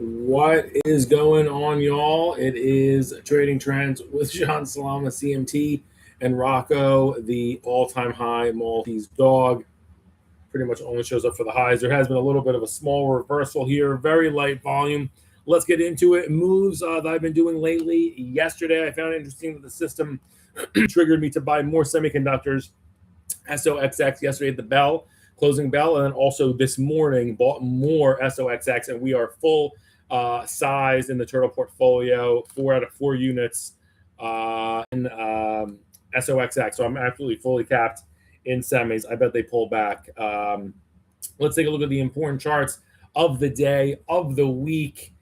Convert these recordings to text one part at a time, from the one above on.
What is going on, y'all? It is Trading Trends with John Salama, CMT, and Rocco, the all-time high Maltese dog. Pretty much only shows up for the highs. There has been a little bit of a small reversal here, very light volume. Let's get into it. Moves that I've been doing lately. Yesterday, I found it interesting that the system triggered me to buy more semiconductors, SOXX, yesterday at the closing bell, and then also this morning bought more SOXX, and we are full size in the turtle portfolio, 4 out of 4 units in SOXX. So I'm absolutely fully capped in semis. I bet they pull back. Let's take a look at the important charts of the day, of the week.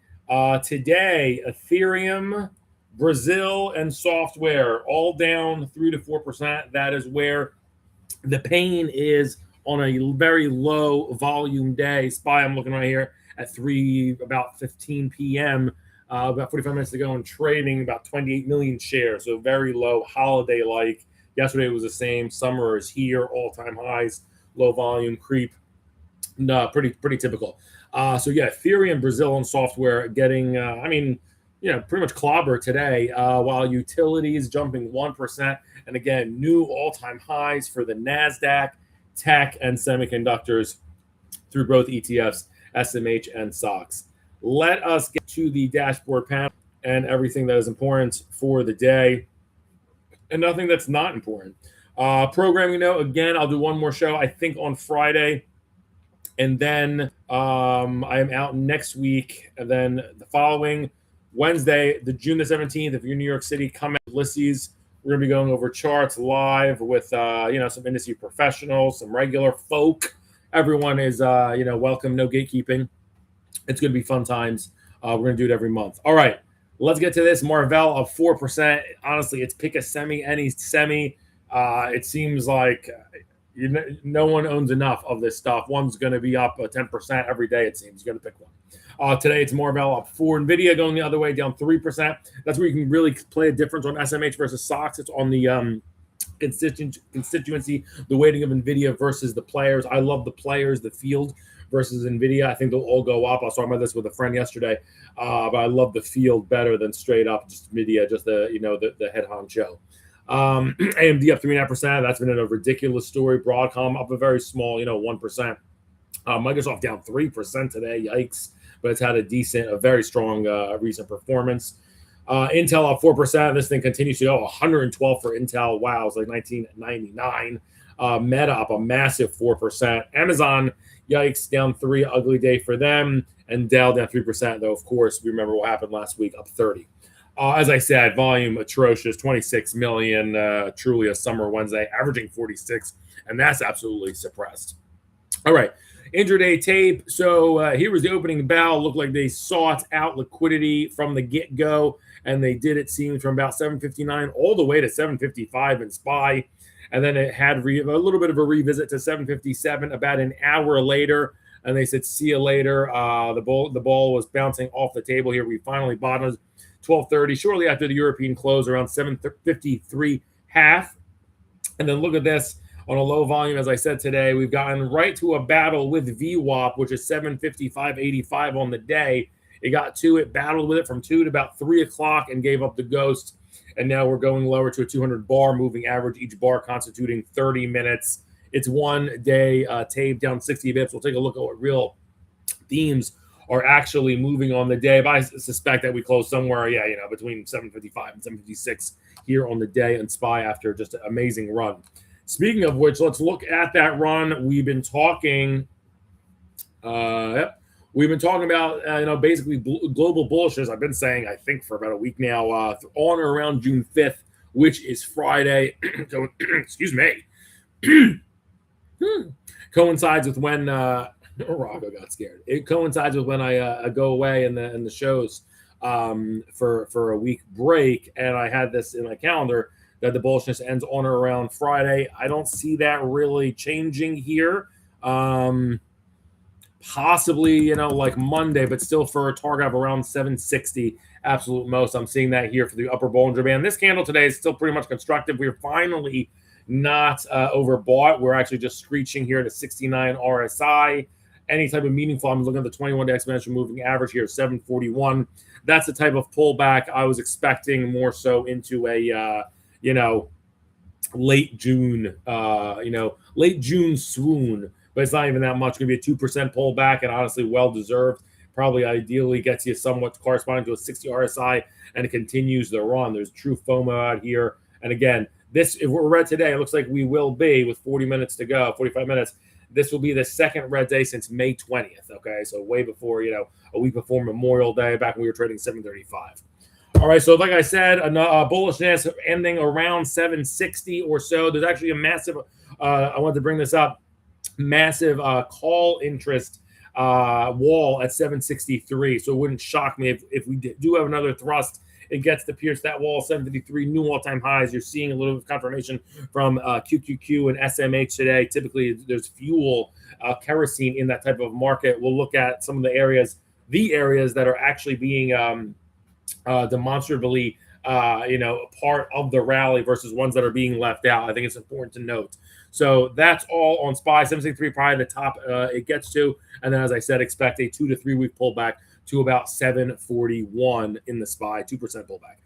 Today, Ethereum, Brazil, and software all down 3 to 4%. That is where the pain is on a very low volume day. SPY, I'm looking right here at about 15 p.m. About 45 minutes ago, and trading about 28 million shares. So very low, holiday-like. Yesterday was the same. Summer is here, all-time highs, low volume creep. No, pretty typical. So yeah, Ethereum, Brazil, and software getting, pretty much clobber today, while utilities jumping 1%. And again, new all-time highs for the NASDAQ, tech, and semiconductors through both ETFs, SMH and SOXX. Let us get to the dashboard panel and everything that is important for the day and nothing that's not important. Programming note, again, I'll do one more show, I think, on Friday. And then I am out next week. And then the following Wednesday, June the 17th, if you're in New York City, come out to Ulysses. We're going to be going over charts live with, some industry professionals, some regular folk. Everyone is, welcome, no gatekeeping. It's going to be fun times. We're going to do it every month. All right, let's get to this. Marvell of 4%. Honestly, it's pick a semi, any semi. It seems like no one owns enough of this stuff. One's going to be up 10% every day, it seems. You're going to pick one. Today, it's Marvell up 4. NVIDIA going the other way, down 3%. That's where you can really play a difference on SMH versus SOXX. It's on the constituency, the weighting of NVIDIA versus the players. I love the players, the field versus NVIDIA. I think they'll all go up. I was talking about this with a friend yesterday, but I love the field better than straight up just NVIDIA, just the head honcho. AMD up 3.5%. That's been a ridiculous story. Broadcom up a very small, 1%. Microsoft down 3% today. Yikes. But it's had a very strong recent performance. Intel up 4%. This thing continues to go 112 for Intel. Wow, it's like 1999. Meta up a massive 4%. Amazon, yikes, down 3. Ugly day for them. And Dell down 3%, though, of course, we remember what happened last week, up 30. As I said, volume atrocious, 26 million, truly a summer Wednesday, averaging 46, and that's absolutely suppressed. All right, intraday tape. So here was the opening bell. Looked like they sought out liquidity from the get-go, and they did, it seems, from about 7:59 all the way to 7:55 in SPY, and then it had a little bit of a revisit to 7:57 about an hour later, and they said, see you later. The ball was bouncing off the table here. We finally bottomed 12:30, shortly after the European close, around 7:53 half. And then look at this on a low volume. As I said today, we've gotten right to a battle with VWAP, which is 7:55.85 on the day. It got to it, battled with it from 2 to about 3 o'clock and gave up the ghost. And now we're going lower to a 200 bar moving average, each bar constituting 30 minutes. It's one day tape down 60 bips. We'll take a look at what real themes are actually moving on the day. But I suspect that we close somewhere, between 7:55 and 7:56 here on the day in SPY after just an amazing run. Speaking of which, let's look at that run. We've been talking, about, basically global bullishness. I've been saying, I think, for about a week now, on or around June 5th, which is Friday. Excuse me. Coincides with when Rocco got scared. It coincides with when I go away in the shows for a week break, and I had this in my calendar that the bullishness ends on or around Friday. I don't see that really changing here. Possibly, like Monday, but still for a target of around 760 absolute most. I'm seeing that here for the upper Bollinger Band. This candle today is still pretty much constructive. We're finally not overbought. We're actually just screeching here to 69 RSI. any type of meaningful. I'm looking at the 21-day exponential moving average here, 741. That's the type of pullback I was expecting, more so into a late June, late June swoon. But it's not even that much. It's going to be a 2% pullback, and honestly, well deserved. Probably ideally gets you somewhat corresponding to a 60 RSI, and it continues the run. There's true FOMO out here. And again, this, if we're red today, it looks like we will be with 40 minutes to go, 45 minutes. This will be the second red day since May 20th. Okay, so way before, a week before Memorial Day, back when we were trading 735. All right, so like I said, a bullishness ending around 760 or so. There's actually a massive, I wanted to bring this up, massive call interest wall at 763. So it wouldn't shock me if we do have another thrust. It gets to pierce that wall, 753, new all-time highs. You're seeing a little bit of confirmation from QQQ and SMH today. Typically, there's fuel, kerosene in that type of market. We'll look at some of the areas that are actually being demonstrably, part of the rally versus ones that are being left out. I think it's important to note. So that's all on SPY. 763 probably the top it gets to. And then, as I said, expect a 2 to 3 week pullback to about 741 in the SPY, 2% pullback.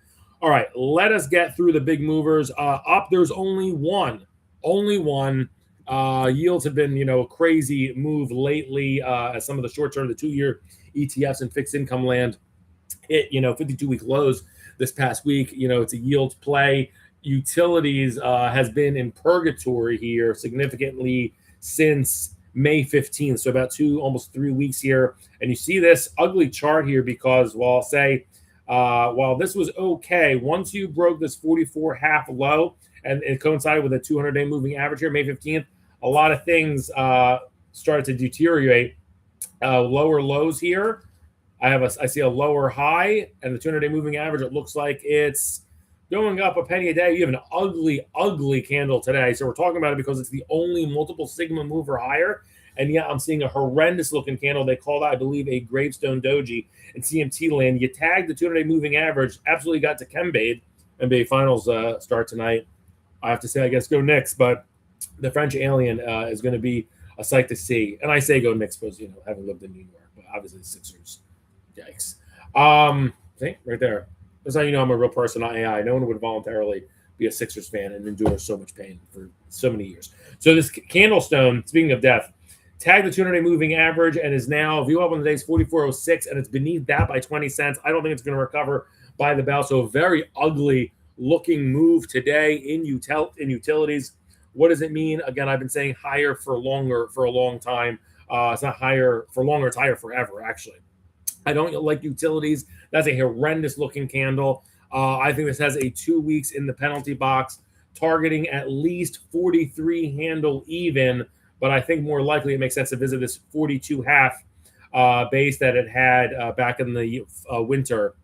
All right, let us get through the big movers. Up, there's only one. Yields have been, a crazy move lately as some of the short-term, the 2-year ETFs and fixed income land hit, 52-week lows this past week. It's a yield play. Utilities has been in purgatory here significantly since May 15th, so about almost 3 weeks here. And you see this ugly chart here because, while this was okay, once you broke this 44 half low and it coincided with a 200-day moving average here, May 15th, a lot of things started to deteriorate. Lower lows here. I see a lower high, and the 200-day moving average, it looks like it's going up a penny a day. You have an ugly candle today. So we're talking about it because it's the only multiple sigma mover higher. And yet I'm seeing a horrendous looking candle. They call that, I believe, a gravestone doji in CMT land. You tag the 200-day moving average, absolutely got to Chembade. NBA finals start tonight. I have to say, I guess, go Knicks, but the French alien is going to be a sight to see. And I say go Knicks because, having lived in New York, but obviously the Sixers. Yikes. See, right there. That's how you know I'm a real person, not AI. No one would voluntarily be a Sixers fan and endure so much pain for so many years. So this candlestone, speaking of death, tagged the 200-day moving average and is now, view up on the day, is 44.06, and it's beneath that by 20 cents. I don't think it's going to recover by the bell. So a very ugly looking move today in utilities. What does it mean? Again, I've been saying higher for longer for a long time. It's not higher for longer. It's higher forever, actually. I don't like utilities. That's a horrendous looking candle. I think this has a 2 weeks in the penalty box, targeting at least 43 handle even, but I think more likely it makes sense to visit this 42 half base that it had back in the winter,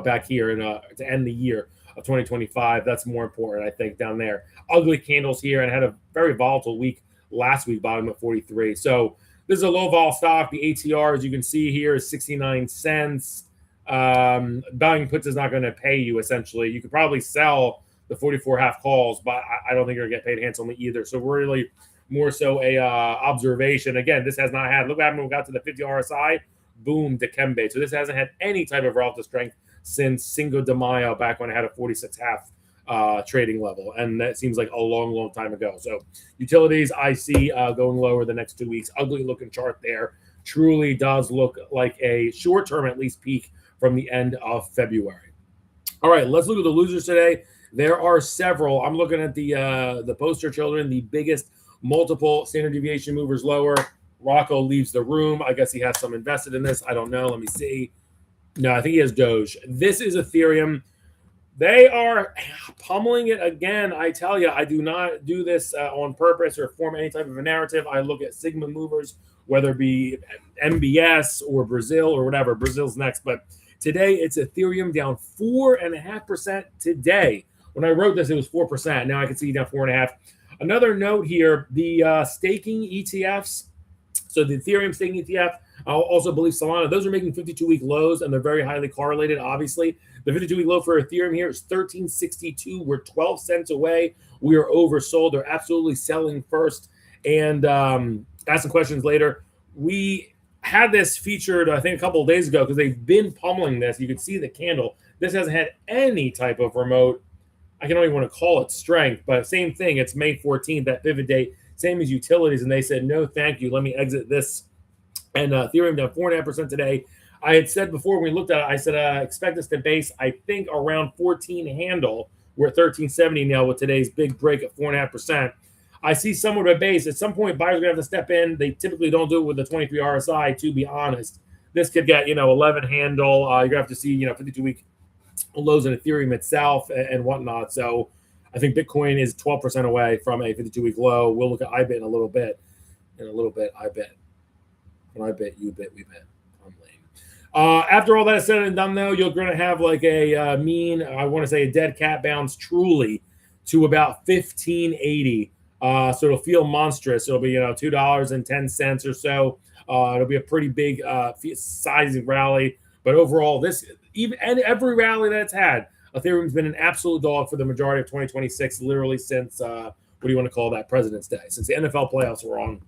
back here to end the year of 2025. That's more important, I think, down there. Ugly candles here, and had a very volatile week last week, bottom at 43. So this is a low vol stock. The ATR, as you can see here, is 69 cents. Buying puts is not going to pay you, essentially. You could probably sell the 44 half calls, but I don't think you're going to get paid handsomely either. So really more so a observation. Again, this has not had, look what happened when we got to the 50 RSI, boom, Dikembe. So this hasn't had any type of relative strength since Cinco de Mayo, back when it had a 46 half trading level, and that seems like a long time ago. So utilities, I see going lower the next 2 weeks. Ugly looking chart there. Truly does look like a short term, at least, peak from the end of February. All right, let's look at the losers today. There are several. I'm looking at the poster children, the biggest multiple standard deviation movers lower. Rocco leaves the room. I guess he has some invested in this. I don't know. Let me see. No, I think he has Doge. This is Ethereum. They are pummeling it again. I tell you, I do not do this on purpose or form any type of a narrative. I look at Sigma movers, whether it be MBS or Brazil or whatever. Brazil's next. But today, it's Ethereum down 4.5% today. When I wrote this, it was 4%. Now I can see down 4.5%. Another note here, the staking ETFs. So the Ethereum staking ETF, I also believe Solana, those are making 52-week lows, and they're very highly correlated, obviously. The 52-week low for Ethereum here is 1362. We're 12 cents away. We are oversold. They're absolutely selling first. And ask some questions later. we had this featured, I think, a couple of days ago because they've been pummeling this. You could see the candle. This hasn't had any type of remote, I don't even want to call it strength, but same thing. It's May 14th, that pivot date, same as utilities. And they said, no, thank you. Let me exit this. And Ethereum down 4.5% today. I had said before when we looked at it, I said, expect us to base, I think, around 14 handle. We're at 1370 now with today's big break at 4.5%. I see somewhat of a base. At some point, buyers are going to have to step in. They typically don't do it with the 23 RSI, to be honest. This could get, 11 handle. You're going to have to see, 52-week lows in Ethereum itself and whatnot. So I think Bitcoin is 12% away from a 52-week low. We'll look at IBIT in a little bit. IBIT. When I bet, you bet, we bet. I'm lame. After all that is said and done, though, you're going to have like a mean, I want to say a dead cat bounce truly to about 1580. So it'll feel monstrous. It'll be, $2.10 or so. It'll be a pretty big sizing rally. But overall, every rally that it's had, Ethereum's been an absolute dog for the majority of 2026, literally since, what do you want to call that, President's Day, since the NFL playoffs were on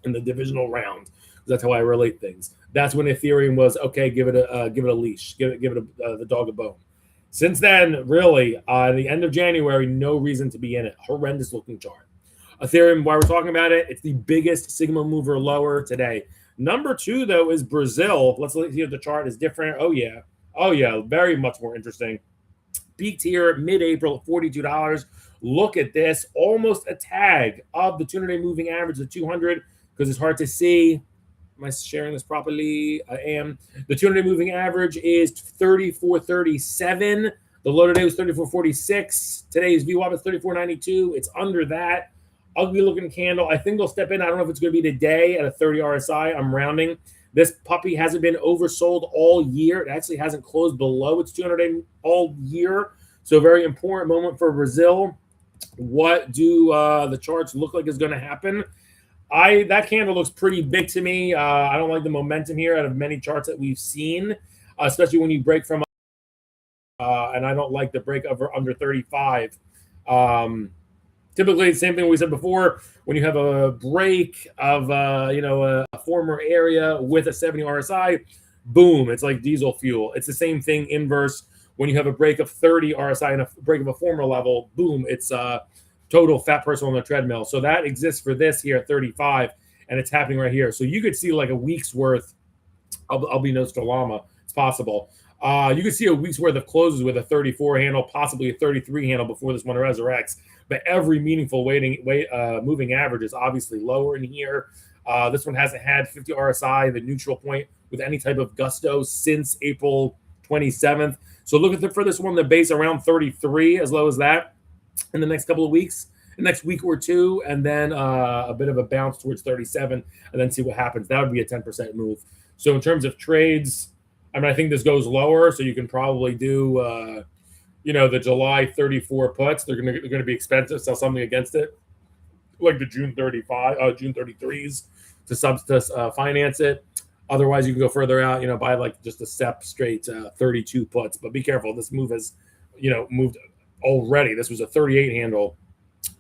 in the divisional round. That's how I relate things. That's when Ethereum was, okay, give it a leash, give it the dog a bone. Since then, really, the end of January, no reason to be in it. Horrendous looking chart. Ethereum, while we're talking about it, it's the biggest Sigma mover lower today. Number 2, though, is Brazil. Let's see if the chart is different. Oh, yeah, very much more interesting. Peaked here mid-April at $42. Look at this, almost a tag of the 200-day moving average of 200 because it's hard to see. Am I sharing this properly? I am. The 200-day moving average is 34.37. The low today was 34.46. Today's VWAP is 34.92. It's under that. Ugly looking candle. I think they'll step in. I don't know if it's going to be today at a 30 RSI. I'm rounding. This puppy hasn't been oversold all year. It actually hasn't closed below its 200-day all year. So very important moment for Brazil. What do the charts look like is going to happen? That candle looks pretty big to me. I don't like the momentum here out of many charts that we've seen, especially when you break from, and I don't like the break under 35. Typically, the same thing we said before, when you have a break of, a former area with a 70 RSI, boom, it's like diesel fuel. It's the same thing inverse. When you have a break of 30 RSI and a break of a former level, boom, it's total fat person on the treadmill. So that exists for this here at 35, and it's happening right here. So you could see like a week's worth. I'll be no Salama. It's possible. You could see a week's worth of closes with a 34 handle, possibly a 33 handle before this one resurrects. But every meaningful moving average is obviously lower in here. This one hasn't had 50 RSI, the neutral point, with any type of gusto since April 27th. So look for this one, the base around 33, as low as that in the next couple of weeks, the next week or two, and then a bit of a bounce towards 37, and then see what happens. That would be a 10% move. So in terms of trades, I think this goes lower, so you can probably do, the July 34 puts. They're going to be expensive. Sell something against it, like the June 33s to finance it. Otherwise, you can go further out, buy like just a step straight 32 puts. But be careful. This move has, moved already. This was a 38 handle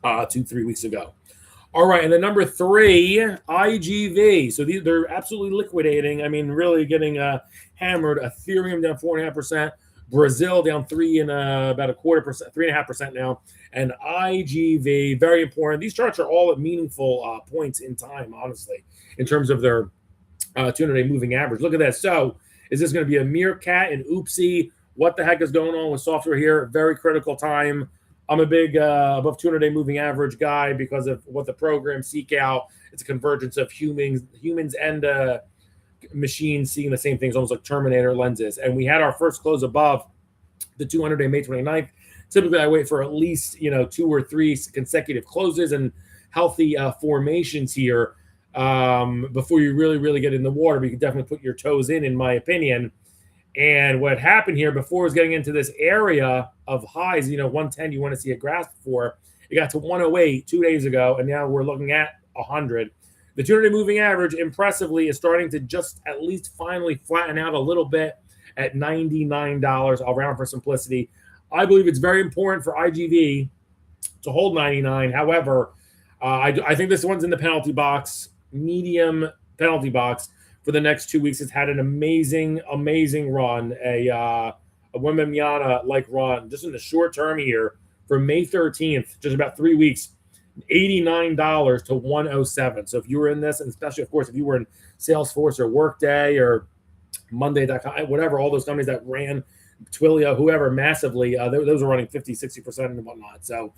2-3 weeks ago. All right, and then number 3, IGV. So they're absolutely liquidating. Really getting hammered. Ethereum down 4.5%. Brazil down about a 0.25%, 3.5% now. And IGV, very important. These charts are all at meaningful points in time, honestly, in terms of their 200-day moving average. Look at that. So is this going to be a meerkat and oopsie? What the heck is going on with software here? Very critical time. I'm a big above 200-day moving average guy because of what the programs seek out. It's a convergence of humans and machines seeing the same things, almost like Terminator lenses. And we had our first close above the 200-day May 29th. Typically, I wait for at least 2 or 3 consecutive closes and healthy formations here before you really get in the water. But you can definitely put your toes in my opinion. And what happened here before was getting into this area of highs, 110 you want to see a grasp for. It got to 108 2 days ago, and now we're looking at 100. The 200-day moving average, impressively, is starting to just at least finally flatten out a little bit at $99. I'll round for simplicity. I believe it's very important for IGV to hold 99. However, I think this one's in the penalty box, medium penalty box for the next 2 weeks. It's had an amazing run, a Wembanyama like run just in the short term here from May 13th, just about 3 weeks. $89 to 107. So if you were in this, and especially, of course, if you were in Salesforce or Workday or Monday.com, whatever, all those companies that ran Twilio, whoever, massively, those are running 50, 60% and whatnot. So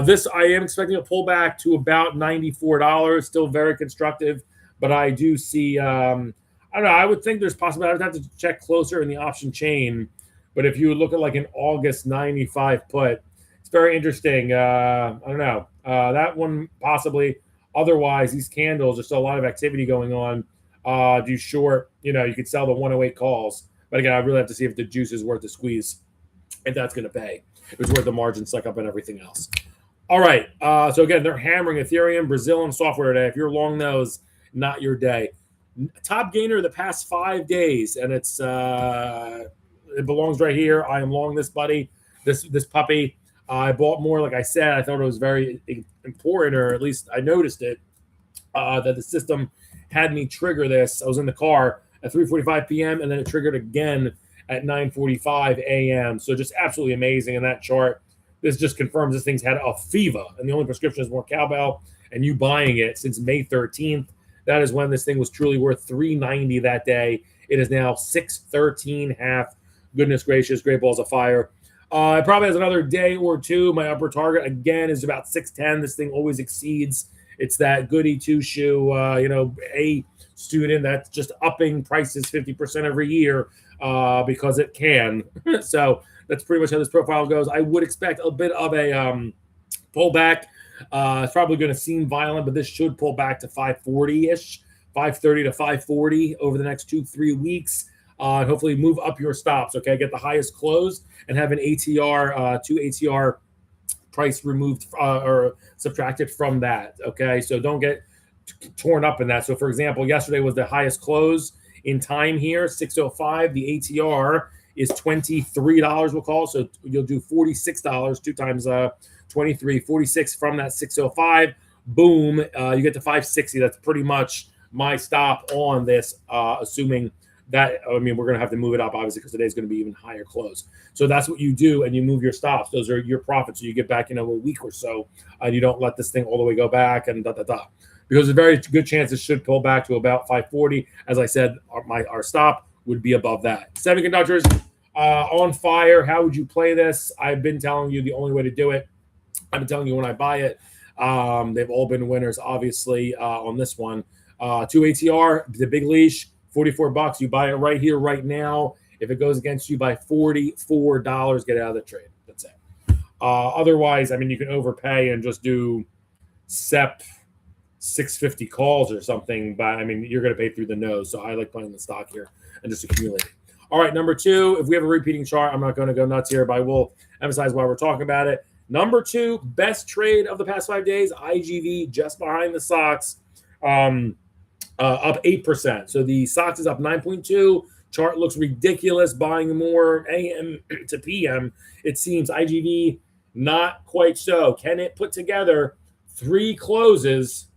this, I am expecting a pullback to about $94. Still very constructive, but I do see, I don't know, I would think there's possibility. I would have to check closer in the option chain. But if you would look at like an August 95 put, it's very interesting. I don't know. That one possibly. Otherwise, these candles, there's still a lot of activity going on. Do short, you could sell the 108 calls. But again, I really have to see if the juice is worth the squeeze, if that's going to pay. If it's worth the margin suck up and everything else. All right. So again, they're hammering Ethereum, Brazil, and software today. If you're long those, not your day. Top gainer the past 5 days, and it's it belongs right here. I am long this buddy, this puppy. I bought more, like I said. I thought it was very important, or at least I noticed it, that the system had me trigger this. I was in the car at 3:45 p.m. and then it triggered again at 9:45 a.m. So just absolutely amazing in that chart. This just confirms this thing's had a fever, and the only prescription is more cowbell. And you buying it since May 13th, that is when this thing was truly worth $390 that day. It is now $613.5. Goodness gracious, great balls of fire. It probably has another day or two. My upper target, again, is about 610. This thing always exceeds. It's that goody two-shoe, a student that's just upping prices 50% every year because it can. So that's pretty much how this profile goes. I would expect a bit of a pullback. It's probably going to seem violent, but this should pull back to 540-ish, 530 to 540 over the next 2-3 weeks. Hopefully move up your stops, okay? Get the highest close and have an ATR, 2 ATR price removed or subtracted from that, okay? So don't get torn up in that. So, for example, yesterday was the highest close in time here, 605. The ATR is $23, we'll call. So you'll do $46, 2 times 23, 46 from that 605. Boom, you get to 560. That's pretty much my stop on this, assuming that, we're going to have to move it up, obviously, because today's going to be even higher close. So that's what you do, and you move your stops. Those are your profits. So you get back, a week or so, and you don't let this thing all the way go back and Because there's a very good chance it should pull back to about 540. As I said, our stop would be above that. Semiconductors on fire. How would you play this? I've been telling you the only way to do it. I've been telling you when I buy it. They've all been winners, obviously, on this one. 2 ATR, the big leash. $44. You buy it right here, right now. If it goes against you by $44, get out of the trade. That's it. Otherwise, you can overpay and just do SEP 650 calls or something, but you're going to pay through the nose. So I like playing the stock here and just accumulating. All right, number 2, if we have a repeating chart, I'm not going to go nuts here, but I will emphasize why we're talking about it. Number 2, best trade of the past 5 days, IGV, just behind the SOXX. Up 8%. So the SOXX is up 9.2. Chart looks ridiculous, buying more AM to PM. It seems IGV, not quite so. Can it put together 4 closes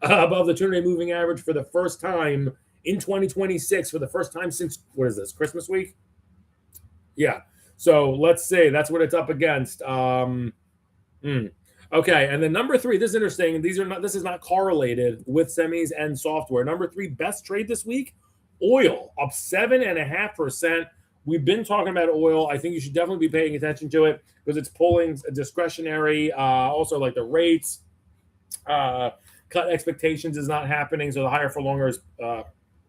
above the 200-day moving average for the first time in 2026, for the first time since, what is this, Christmas week? Yeah. So let's say that's what it's up against. Okay, and then number 3, this is interesting. This is not correlated with semis and software. Number 3, best trade this week, oil, up 7.5%. We've been talking about oil. I think you should definitely be paying attention to it because it's pulling discretionary. Also, like the rates, cut expectations is not happening. So the higher for longer is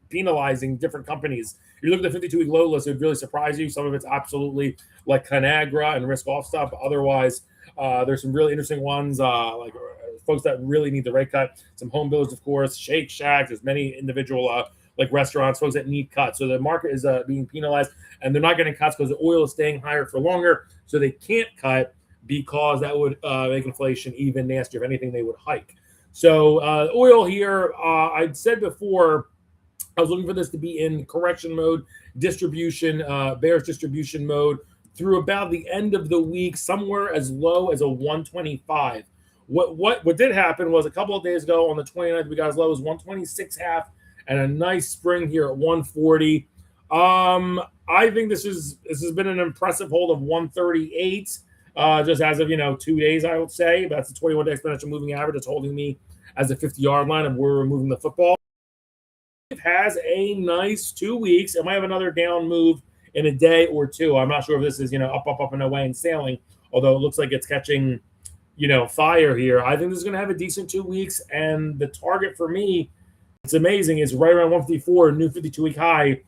penalizing different companies. If you look at the 52-week low list, it would really surprise you. Some of it's absolutely like Conagra and risk-off stuff. Otherwise, there's some really interesting ones, like folks that really need the rate cut. Some home builders, of course, Shake Shack. There's many individual like restaurants, folks that need cuts. So the market is being penalized, and they're not getting cuts because the oil is staying higher for longer. So they can't cut because that would make inflation even nastier. If anything, they would hike. So oil here, I'd said before, I was looking for this to be in correction mode, distribution, bearish distribution mode through about the end of the week, somewhere as low as a 125. What did happen was a couple of days ago on the 29th, we got as low as 126.5 and a nice spring here at 140. I think this has been an impressive hold of 138. Just as of 2 days, I would say. That's the 21-day exponential moving average. It's holding me as a 50-yard line of where we're moving the football. It has a nice 2 weeks. It might have another down move in a day or two. I'm not sure if this is up and away and sailing, although it looks like it's catching fire here. I think this is going to have a decent 2 weeks, and the target for me, it's amazing, is right around 154, new 52-week high.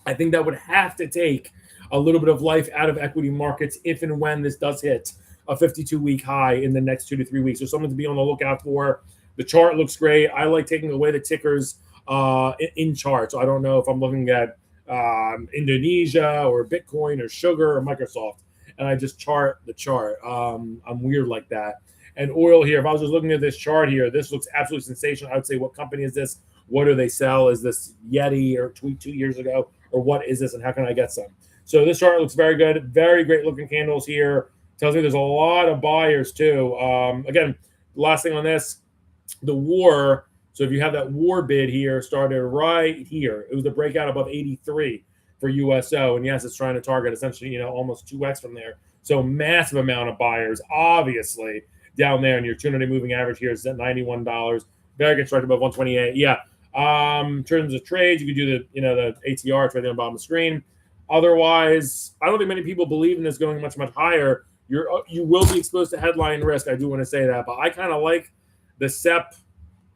I think that would have to take a little bit of life out of equity markets if and when this does hit a 52-week high in the next 2 to 3 weeks. So something to be on the lookout for. The chart looks great. I like taking away the tickers in charts. So I don't know if I'm looking at Indonesia or Bitcoin or sugar or Microsoft, and I just chart the chart. I'm weird like that. And oil here, if I was just looking at this chart here, this looks absolutely sensational. I would say, what company is this? What do they sell? Is this Yeti or tweet 2 years ago? Or what is this, and how can I get some? So this chart looks very good. Very great looking candles here. Tells me there's a lot of buyers too. Again, last thing on this, the war. So if you have that war bid here, started right here. It was the breakout above 83 for USO. And yes, it's trying to target essentially, almost 2x from there. So massive amount of buyers, obviously, down there. And your 200-day moving average here is at $91. Very good strike above 128. Yeah. In terms of trades, you could do the ATR trade on the bottom of the screen. Otherwise, I don't think many people believe in this going much higher. You will be exposed to headline risk. I do want to say that, but I kind of like the SEP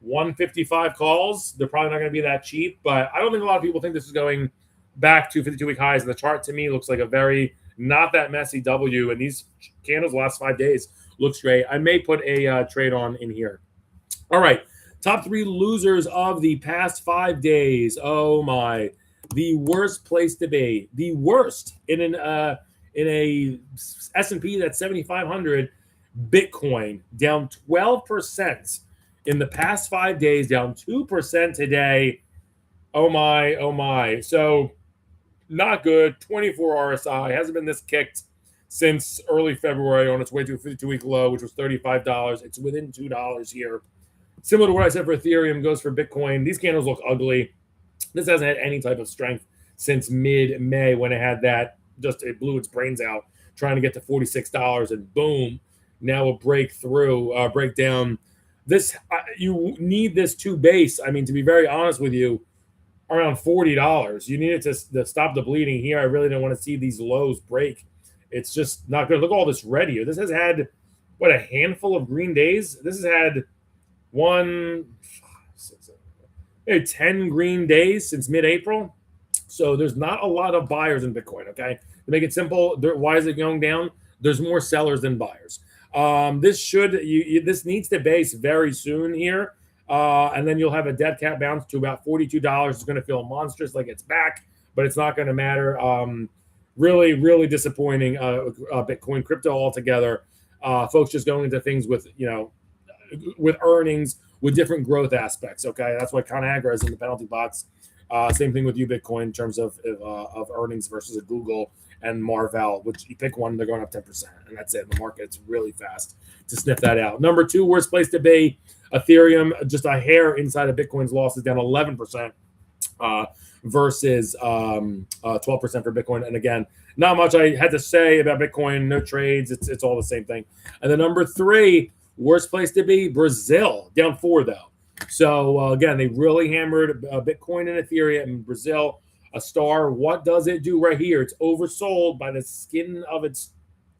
155 calls. They're probably not going to be that cheap, but I don't think a lot of people think this is going back to 52-week highs. And the chart to me looks like a very not that messy W. And these candles the last 5 days looks great. I may put a trade on in here. All right. Top 3 losers of the past 5 days. Oh my. The worst place to be. The worst in a S&P that's 7,500. Bitcoin down 12% in the past 5 days, down 2% today. Oh my, oh my. So not good. 24 RSI hasn't been this kicked since early February on its way to a 52-week low, which was $35. It's within $2 here. Similar to what I said for Ethereum goes for Bitcoin. These candles look ugly. This hasn't had any type of strength since mid-May when it had that, just it blew its brains out trying to get to $46, and boom, now a breakdown. This you need this to base. I mean, to be very honest with you, around $40. You need it to stop the bleeding here. I really don't want to see these lows break. It's just not good. Look at all this red here. This has had, a handful of green days. This has had 10 green days since mid-April. So there's not a lot of buyers in Bitcoin, okay? To make it simple, why is it going down? There's more sellers than buyers. This needs to base very soon here. And then you'll have a dead cat bounce to about $42. It's going to feel monstrous, like it's back, but it's not going to matter. Really, really disappointing Bitcoin crypto altogether. Folks just going into things with earnings, with different growth aspects. Okay, that's why ConAgra is in the penalty box. Same thing with you, Bitcoin, in terms of earnings versus a Google and Marvell, which you pick one, they're going up 10%, and that's it. The market's really fast to sniff that out. Number 2, worst place to be, Ethereum, just a hair inside of Bitcoin's losses, down 11% versus 12% for Bitcoin. And again, not much I had to say about Bitcoin. No trades. It's all the same thing. And then number 3, worst place to be, Brazil, down 4 though. So again, they really hammered Bitcoin and Ethereum in Brazil. A star. What does it do right here? It's oversold by the skin of its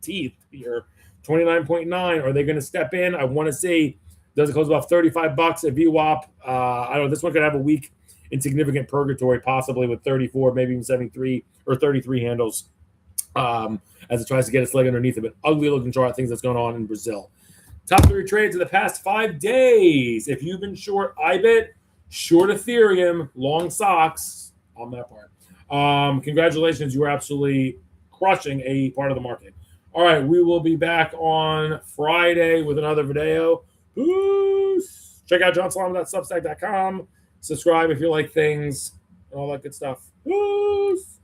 teeth here. 29.9. Are they going to step in? I want to see. Does it close above $35 a VWAP? I don't know. This one could have a week in significant purgatory, possibly with 34, maybe even 73 or 33 handles as it tries to get its leg underneath it. But ugly looking chart, things that's going on in Brazil. Top 3 trades of the past 5 days. If you've been short IBIT, short Ethereum, long SOXX, on that part. Congratulations. You are absolutely crushing a part of the market. All right. We will be back on Friday with another video. Peace. Check out johnsalama.substack.com. Subscribe if you like things and all that good stuff. Peace.